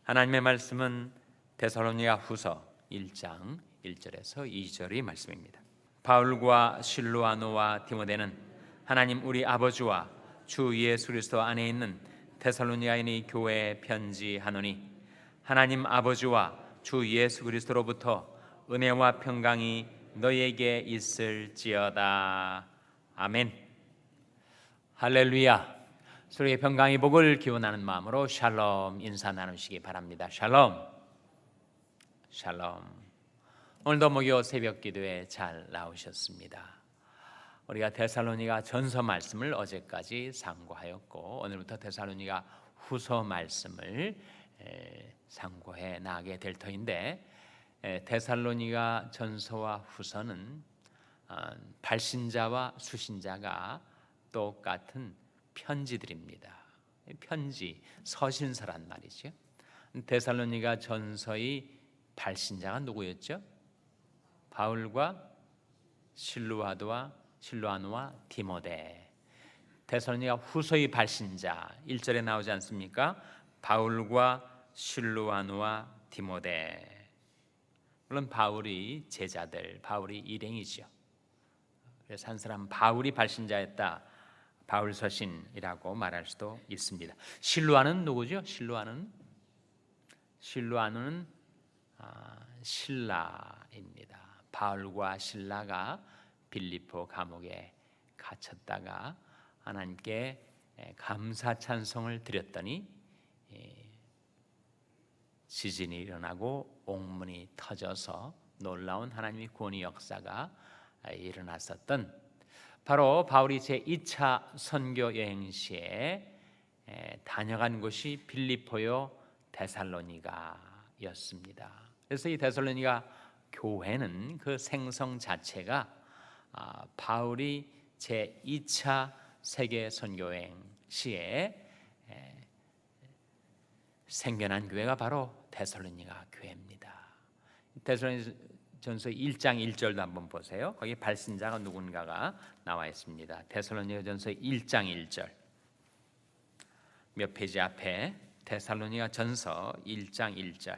하나님의 말씀은 데살로니가 후서 1장 1절에서 2절의 말씀입니다. 바울과 실로아노와 디모데는 하나님 우리 아버지와 주 예수 그리스도 안에 있는 데살로니가인의 교회에 편지하노니 하나님 아버지와 주 예수 그리스도로부터 은혜와 평강이 너희에게 있을지어다. 아멘. 할렐루야. 서로의 평강의 복을 기원하는 마음으로 샬롬 인사 나누시기 바랍니다. 샬롬. 샬롬. 오늘도 목요 새벽 기도에 잘 나오셨습니다. 우리가 데살로니가 전서 말씀을 어제까지 상고하였고 오늘부터 데살로니가 후서 말씀을 상고해 나가게 될 터인데, 데살로니가 전서와 후서는 발신자와 수신자가 똑같은 편지들입니다. 편지, 서신서란 말이죠. 데살로니가 전서의 발신자가 누구였죠? 바울과 실로아노와 디모데. 데살로니가 후서의 발신자 1절에 나오지 않습니까? 바울과 실로아노와 디모데. 물론 바울이 제자들, 바울이 일행이죠. 그래서 한 사람 바울이 발신자였다, 바울 서신이라고 말할 수도 있습니다. 실로아는 누구죠? 실로아는 신라입니다. 바울과 신라가 빌립보 감옥에 갇혔다가 하나님께 감사 찬송을 드렸더니 지진이 일어나고 옥문이 터져서 놀라운 하나님의 구원의 역사가 일어났었던, 바로 바울이 제2차 선교 여행 시에 다녀간 곳이 빌립보요 데살로니가였습니다. 그래서 이 데살로니가 교회는 그 생성 자체가 바울이 제2차 세계 선교 여행 시에 생겨난 교회가 바로 데살로니가 교회입니다. 데살로니전서 1장 1절도 한번 보세요. 거기 발신자가 누군가가 나와 있습니다. 데살로니가전서 1장 1절. 몇 페이지 앞에 데살로니가전서 1장 1절.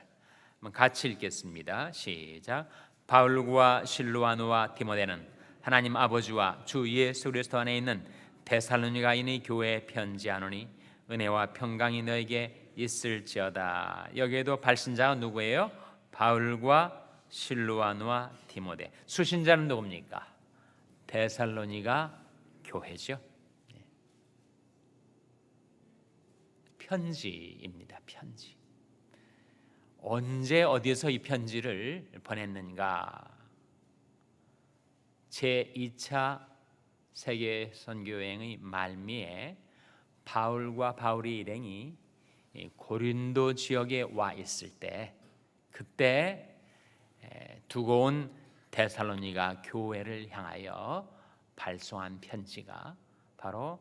한번 같이 읽겠습니다. 시작. 바울과 실로아노와 디모데는 하나님 아버지와 주 예수 그리스도 안에 있는 데살로니가인의 교회에 편지하노니 은혜와 평강이 너에게 있을지어다. 여기에도 발신자가 누구예요? 바울과 실로아노와 디모데. 수신자는 누굽니까? 데살로니가 교회죠. 편지입니다. 편지. 언제 어디에서 이 편지를 보냈는가? 제2차 세계 선교 여행의 말미에 바울과 바울의 일행이 고린도 지역에 와 있을 때, 그때 두고 온 데살로니가 교회를 향하여 발송한 편지가 바로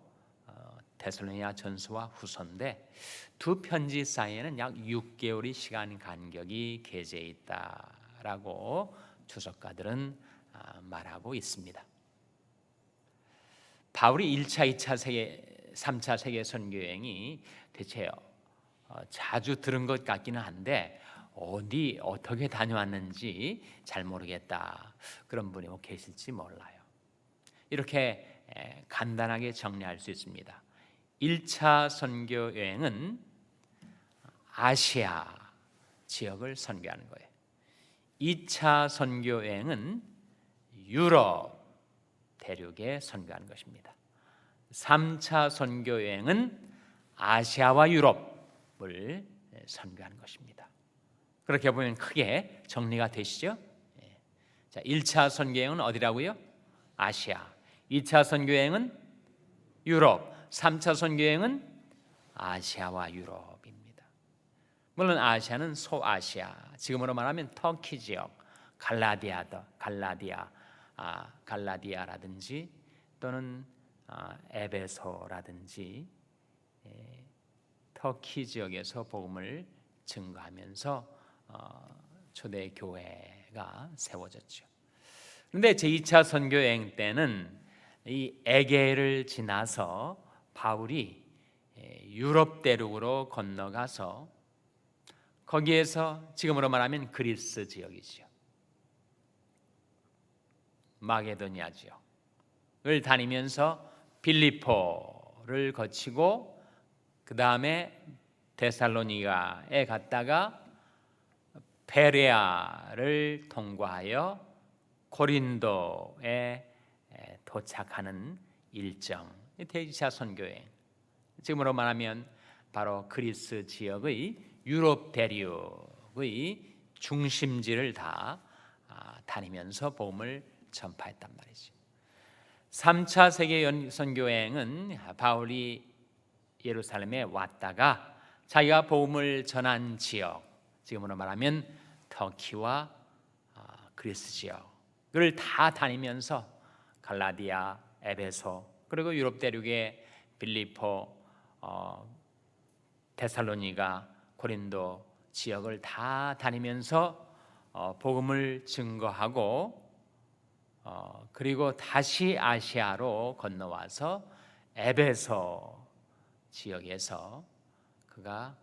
데살로니가 전서와 후서인데, 두 편지 사이에는 약 6개월의 시간 간격이 계재해 있다라고 주석가들은 말하고 있습니다. 바울이 1차, 2차 세계, 3차 세계 선교 여행이 대체 자주 들은 것 같기는 한데 어떻게 다녀왔는지 잘 모르겠다, 그런 분이 계실지 몰라요. 이렇게 간단하게 정리할 수 있습니다. 1차 선교 여행은 아시아 지역을 선교하는 거예요. 2차 선교 여행은 유럽 대륙에 선교하는 것입니다. 3차 선교 여행은 아시아와 유럽을 선교하는 것입니다. 그렇게 보면 크게 정리가 되시죠? 자, 1차 선교 여행은 어디라고요? 아시아. 2차 선교 여행은 유럽. 3차 선교 여행은 아시아와 유럽입니다. 물론 아시아는 소아시아, 지금으로 말하면 터키 지역, 갈라디아라든지 또는 에베소라든지 터키 지역에서 복음을 증거하면서 초대 교회가 세워졌죠. 그런데 제2차 선교 여행 때는 이 에게를 지나서 바울이 유럽 대륙으로 건너가서 거기에서 지금으로 말하면 그리스 지역이죠. 마게도니아 지역을 다니면서 빌립보를 거치고 그 다음에 데살로니가에 갔다가 베레아를 통과하여 고린도에 도착하는 일정, 대지차 선교행. 지금으로 말하면 바로 그리스 지역의 유럽 대륙의 중심지를 다 다니면서 복음을 전파했단 말이죠. 3차 세계 선교행은 바울이 예루살렘에 왔다가 자기가 복음을 전한 지역, 지금으로 말하면 터키와 그리스 지역을 다 다니면서 갈라디아, 에베소, 그리고 유럽 대륙의 빌립보, 데살로니가, 고린도 지역을 다 다니면서 복음을 증거하고 그리고 다시 아시아로 건너와서 에베소 지역에서 그가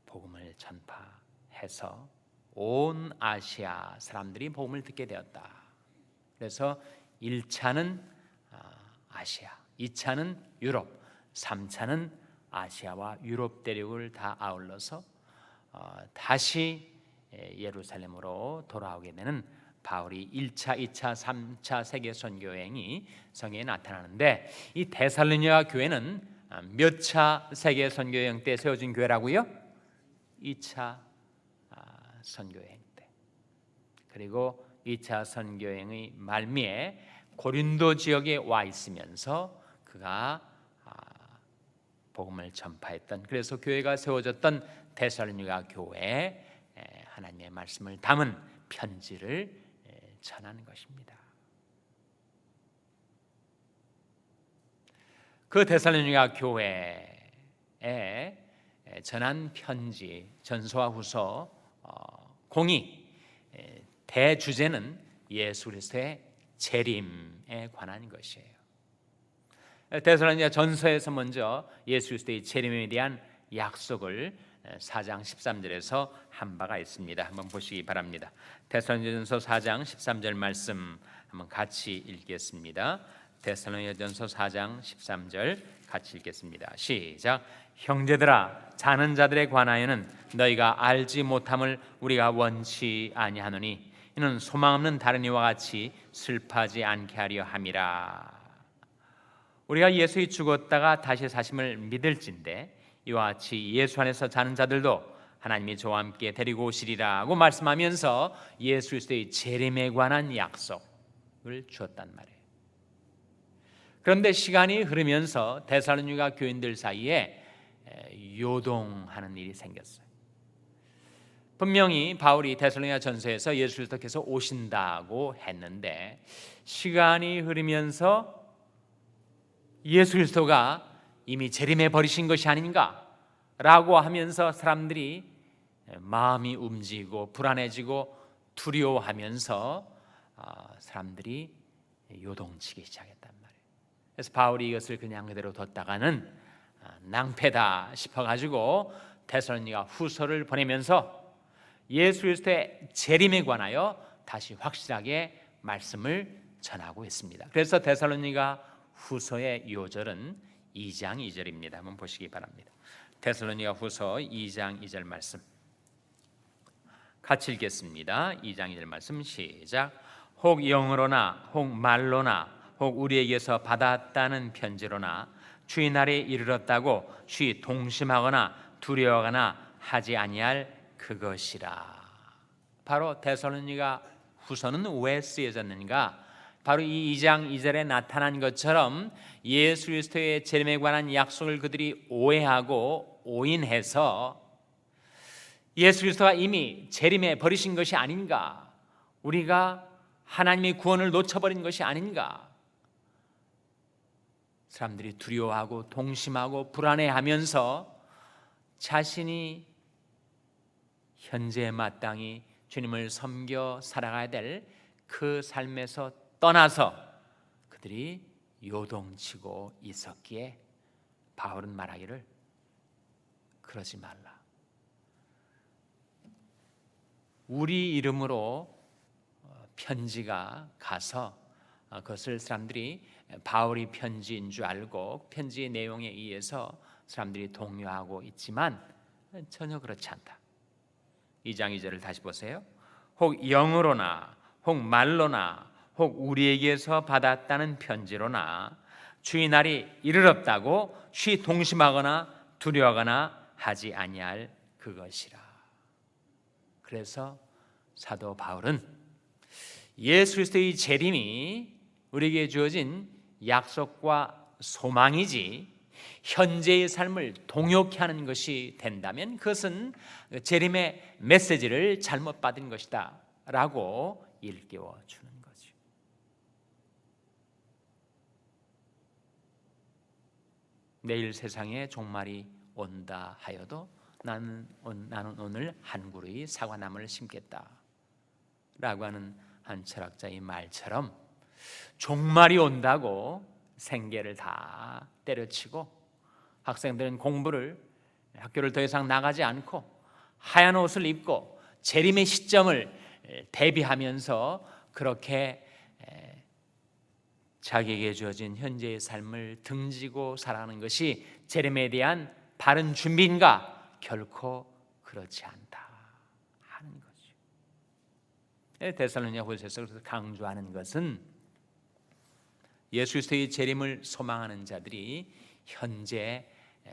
복음을 전파해서 온 아시아 사람들이 복음을 듣게 되었다. 그래서 1차는 아시아, 2차는 유럽, 3차는 아시아와 유럽 대륙을 다 아울러서 다시 예루살렘으로 돌아오게 되는 바울이 1차, 2차, 3차 세계 선교행이 성경에 나타나는데, 이 데살로니가 교회는 몇 차 세계 선교행 때 세워진 교회라고요? 2차 선교행 때. 그리고 2차 선교행의 말미에 고린도 지역에 와 있으면서 그가 복음을 전파했던, 그래서 교회가 세워졌던 데살로니가 교회에 하나님의 말씀을 담은 편지를 전하는 것입니다. 그 데살로니가 교회에 전한 편지, 전서와 후서 공의 대주제는 예수 그리스도의 재림에 관한 것이에요. 데살로니가 전서에서 먼저 예수 그리스도의 재림에 대한 약속을 4장 13절에서 한 바가 있습니다. 한번 보시기 바랍니다. 데살로니가전서 4장 13절 말씀 한번 같이 읽겠습니다. 데살로니가전서 4장 13절 같이 읽겠습니다. 시작. 형제들아, 자는 자들에 관하여는 너희가 알지 못함을 우리가 원치 아니하노니 이는 소망 없는 다른 이와 같이 슬퍼하지 않게 하려 함이라. 우리가 예수의 죽었다가 다시 사심을 믿을진대 이와 같이 예수 안에서 자는 자들도 하나님이 저와 함께 데리고 오시리라고 말씀하면서 예수 그리스도의 재림에 관한 약속을 주었단 말이에요. 그런데 시간이 흐르면서 데살로니가 교인들 사이에 요동하는 일이 생겼어요. 분명히 바울이 데살로니가 전서에서 예수 그리스도께서 오신다고 했는데 시간이 흐르면서 예수 그리스도가 이미 재림해 버리신 것이 아닌가라고 하면서 사람들이 마음이 움직이고 불안해지고 두려워하면서 사람들이 요동치기 시작했단 말이에요. 그래서 바울이 이것을 그냥 그대로 뒀다가는 낭패다 싶어가지고 데살로니가 후서를 보내면서 예수 그리스도의 재림에 관하여 다시 확실하게 말씀을 전하고 있습니다. 그래서 데살로니가 후서의 요절은 2장 2절입니다. 한번 보시기 바랍니다. 데살로니가 후서 2장 2절 말씀 같이 읽겠습니다. 2장 2절 말씀 시작. 혹 영으로나 혹 말로나 혹 우리에게서 받았다는 편지로나 주의 날에 이르렀다고 주의 동심하거나 두려워하거나 하지 아니할 그것이라. 바로 데살로니가 후서는 왜 쓰여졌는가? 바로 이 2장 2절에 나타난 것처럼 예수 그리스도의 재림에 관한 약속을 그들이 오해하고 오인해서 예수 그리스도가 이미 재림해 버리신 것이 아닌가, 우리가 하나님의 구원을 놓쳐버린 것이 아닌가, 사람들이 두려워하고 동심하고 불안해하면서 자신이 현재 마땅히 주님을 섬겨 살아가야 될 그 삶에서 떠나서 그들이 요동치고 있었기에 바울은 말하기를 그러지 말라. 우리 이름으로 편지가 가서 그것을 사람들이 바울이 편지인 줄 알고 편지의 내용에 의해서 사람들이 동요하고 있지만 전혀 그렇지 않다. 2장 2절을 다시 보세요. 혹 영으로나 혹 말로나 혹 우리에게서 받았다는 편지로나 주의 날이 이르렀다고 쉬 동심하거나 두려워하거나 하지 아니할 그것이라. 그래서 사도 바울은 예수 그리스도의 재림이 우리에게 주어진 약속과 소망이지 현재의 삶을 동요케 하는 것이 된다면 그것은 재림의 메시지를 잘못 받은 것이다 라고 일깨워 주는 거죠. 내일 세상에 종말이 온다 하여도 나는 오늘 한 그루의 사과나무를 심겠다 라고 하는 한 철학자의 말처럼 종말이 온다고 생계를 다 때려치고 학생들은 학교를 더 이상 나가지 않고 하얀 옷을 입고 재림의 시점을 대비하면서 그렇게 자기에게 주어진 현재의 삶을 등지고 살아가는 것이 재림에 대한 바른 준비인가? 결코 그렇지 않다 하는 거죠. 데살로니가 후서에서 강조하는 것은 예수 그리스도의 재림을 소망하는 자들이 현재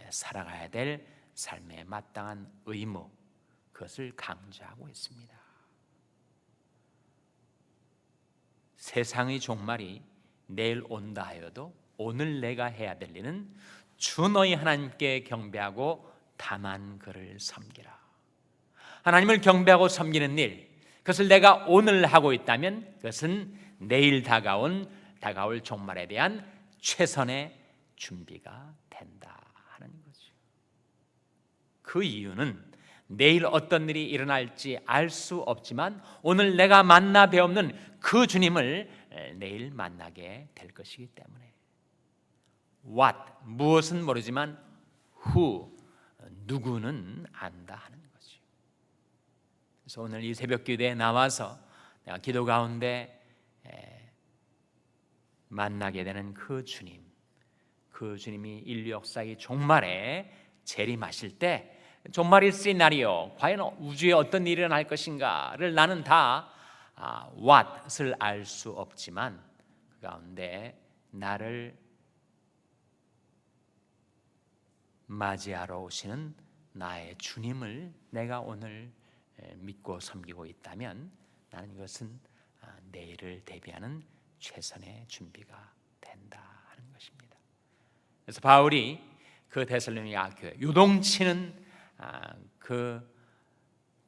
살아가야 될 삶에 마땅한 의무, 그것을 강조하고 있습니다. 세상의 종말이 내일 온다 하여도 오늘 내가 해야 될 일은 주 너희 하나님께 경배하고 다만 그를 섬기라. 하나님을 경배하고 섬기는 일, 그것을 내가 오늘 하고 있다면 그것은 내일 다가올 종말에 대한 최선의 준비가 된다 하는 거죠. 그 이유는 내일 어떤 일이 일어날지 알 수 없지만 오늘 내가 만나 뵈없는 그 주님을 내일 만나게 될 것이기 때문에 what, 무엇은 모르지만 who, 누구는 안다 하는 거죠. 그래서 오늘 이 새벽 기도에 나와서 내가 기도 가운데 만나게 되는 그 주님이 인류 역사의 종말에 재림하실 때 종말일 시나리오, 과연 우주에 어떤 일이 일어날 것인가를 나는 다 what을 알 수 없지만 그 가운데 나를 맞이하러 오시는 나의 주님을 내가 오늘 믿고 섬기고 있다면 나는 이것은 내일을 대비하는 최선의 준비가 된다 하는 것입니다. 그래서 바울이 그 데살로니가 교회, 요동치는 그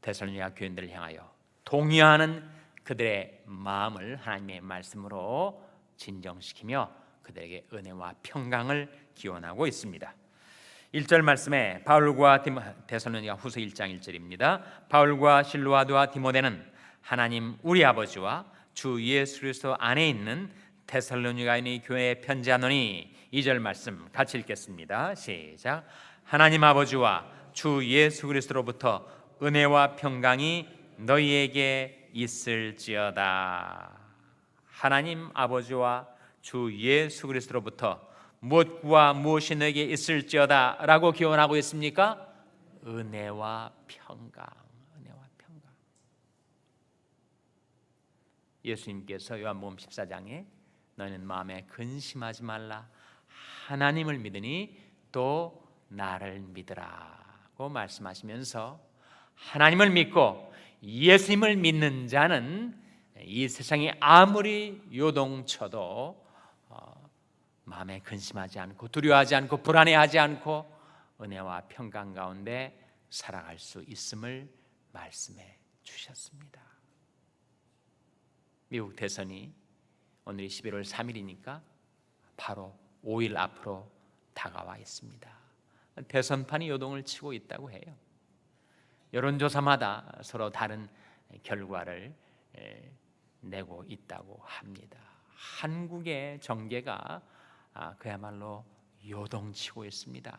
데살로니가 교인들을 향하여 동요하는 그들의 마음을 하나님의 말씀으로 진정시키며 그들에게 은혜와 평강을 기원하고 있습니다. 1절 말씀에 바울과 데살로니가 후서 1장 1절입니다. 바울과 실로아도와 디모데는 하나님 우리 아버지와 주 예수 그리스도 안에 있는 데살로니가인의 교회에 편지하노니 2절 말씀 같이 읽겠습니다. 시작. 하나님 아버지와 주 예수 그리스도로부터 은혜와 평강이 너희에게 있을지어다. 하나님 아버지와 주 예수 그리스도로부터 무엇과 무엇이 너에게 있을지어다 라고 기원하고 있습니까? 은혜와 평강. 은혜와 평강. 예수님께서 요한복음 14장에 너희는 마음에 근심하지 말라, 하나님을 믿으니 또 나를 믿으라고 말씀하시면서 하나님을 믿고 예수님을 믿는 자는 이 세상이 아무리 요동쳐도 마음에 근심하지 않고 두려워하지 않고 불안해하지 않고 은혜와 평강 가운데 살아갈 수 있음을 말씀해 주셨습니다. 미국 대선이 오늘이 11월 3일이니까 바로 5일 앞으로 다가와 있습니다. 대선판이 요동을 치고 있다고 해요. 여론조사마다 서로 다른 결과를 내고 있다고 합니다. 한국의 정계가 그야말로 요동치고 있습니다.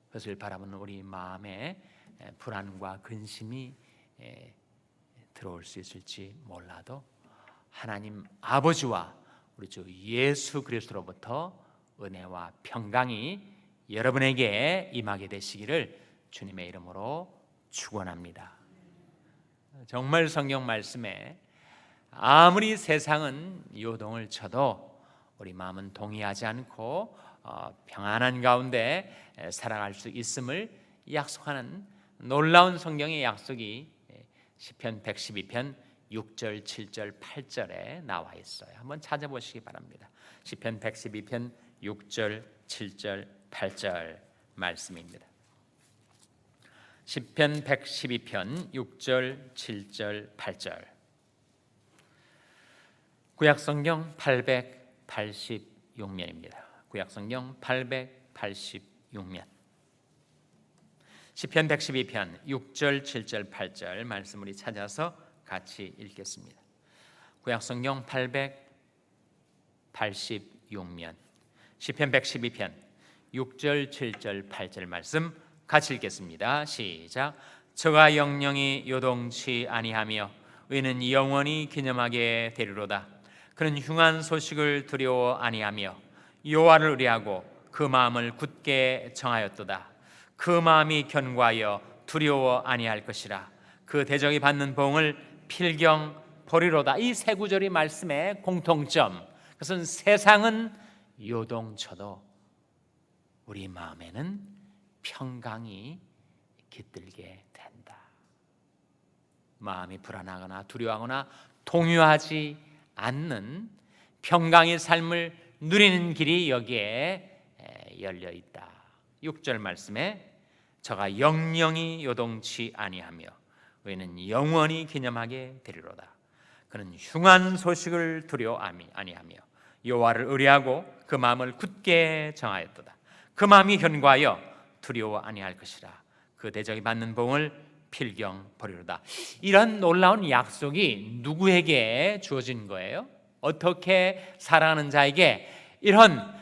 그것을 바라보는 우리 마음에 불안과 근심이 들어올 수 있을지 몰라도 하나님 아버지와 우리 주 예수 그리스도로부터 은혜와 평강이 여러분에게 임하게 되시기를 주님의 이름으로 축원합니다. 정말 성경 말씀에 아무리 세상은 요동을 쳐도 우리 마음은 동의하지 않고 평안한 가운데 살아갈 수 있음을 약속하는 놀라운 성경의 약속이 시편 112편 6절, 7절, 8절에 나와 있어요. 한번 찾아보시기 바랍니다. 시편 112편 6절, 7절, 8절 말씀입니다. 시편 112편 6절, 7절, 8절. 구약성경 886면입니다. 구약성경 886면. 시편 112편 6절, 7절, 8절 말씀 우리 찾아서 같이 읽겠습니다. 구약성경 886면 시편 112편 6절, 7절, 8절 말씀 같이 읽겠습니다. 시작. 저가 영영이 요동치 아니하며 의는 영원히 기념하게 되리로다. 그는 흉한 소식을 두려워 아니하며 여호와를 의뢰하고 그 마음을 굳게 정하였도다. 그 마음이 견고하여 두려워 아니할 것이라. 그 대적이 받는 보응을 필경 보리로다. 이 세 구절이 말씀의 공통점. 그것은 세상은 요동쳐도 우리 마음에는 평강이 깃들게 된다. 마음이 불안하거나 두려워하거나 동요하지 않는 평강의 삶을 누리는 길이 여기에 열려 있다. 6절 말씀에 저가 영영이 요동치 아니하며 의는 영원히 기념하게 되리로다. 그는 흉한 소식을 두려워 아니하며 여호와를 의뢰하고 그 마음을 굳게 정하였도다. 그 마음이 견고하여 두려워 아니할 것이라. 그 대적이 받는 보응을 필경 보리로다. 이런 놀라운 약속이 누구에게 주어진 거예요? 어떻게 살아가는 자에게 이런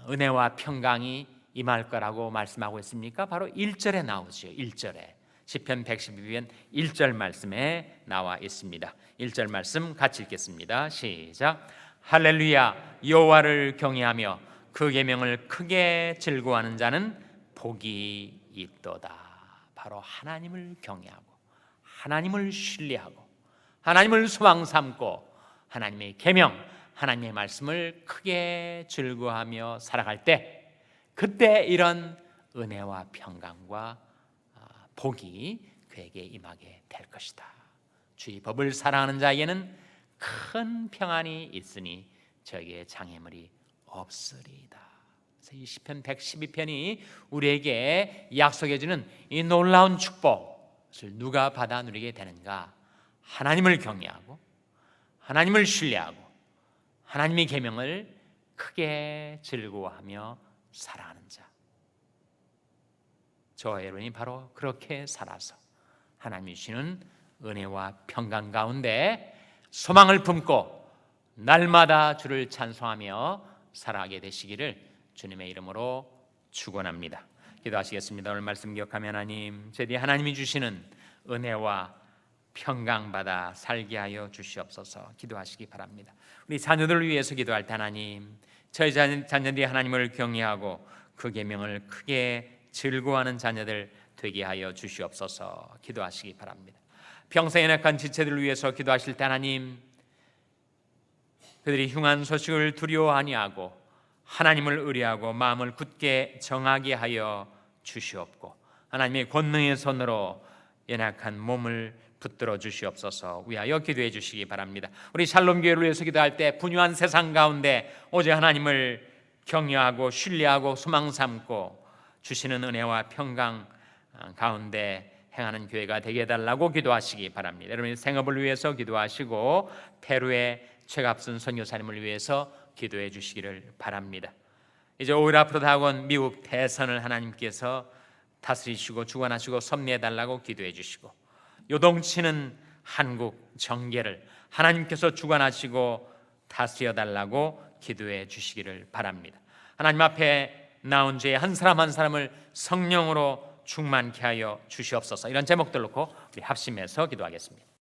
은혜와 평강이 임할 거라고 말씀하고 있습니까? 바로 1절에 나오죠. 1절에 시편 112편 1절 말씀에 나와 있습니다. 1절 말씀 같이 읽겠습니다. 시작. 할렐루야. 여호와를 경외하며 그 계명을 크게 즐거워하는 자는 복이 있도다. 바로 하나님을 경외하고 하나님을 신뢰하고 하나님을 소망 삼고 하나님의 계명, 하나님의 말씀을 크게 즐거워하며 살아갈 때, 그때 이런 은혜와 평강과 복이 그에게 임하게 될 것이다. 주의 법을 사랑하는 자에게는 큰 평안이 있으니 저에게 장애물이 없으리이다. 그래서 이 시편 112편이 우리에게 약속해 주는 이 놀라운 축복을 누가 받아 누리게 되는가? 하나님을 경외하고 하나님을 신뢰하고 하나님의 계명을 크게 즐거워하며 살아가는 자. 저와 여러분이 바로 그렇게 살아서 하나님이 주시는 은혜와 평강 가운데 소망을 품고 날마다 주를 찬송하며 살아가게 되시기를 주님의 이름으로 축원합니다. 기도하시겠습니다. 오늘 말씀 기억하며 하나님, 저희 하나님이 주시는 은혜와 평강 받아 살게 하여 주시옵소서. 기도하시기 바랍니다. 우리 자녀들을 위해서 기도할 때 하나님, 저희 자녀들이 하나님을 경외하고 그 계명을 크게 즐거워하는 자녀들 되게 하여 주시옵소서. 기도하시기 바랍니다. 평생에 낙한 지체들을 위해서 기도하실 때 하나님, 그들이 흉한 소식을 두려워 아니하고 하나님을 의뢰하고 마음을 굳게 정하게 하여 주시옵고 하나님의 권능의 손으로 연약한 몸을 붙들어 주시옵소서. 위하여 기도해 주시기 바랍니다. 우리 샬롬 교회를 위해서 기도할 때 분유한 세상 가운데 오직 하나님을 경외하고 신뢰하고 소망 삼고 주시는 은혜와 평강 가운데 행하는 교회가 되게 해달라고 기도하시기 바랍니다. 여러분의 생업을 위해서 기도하시고 페루의 최갑순 선교사님을 위해서 기도해 주시기를 바랍니다. 이제 5일 앞으로 다가온 미국 대선을 하나님께서 다스리시고 주관하시고 섭리해 달라고 기도해 주시고 요동치는 한국 정계를 하나님께서 주관하시고 다스려 달라고 기도해 주시기를 바랍니다. 하나님 앞에 나온 죄 한 사람 한 사람을 성령으로 충만케 하여 주시옵소서. 이런 제목들 놓고 우리 합심해서 기도하겠습니다.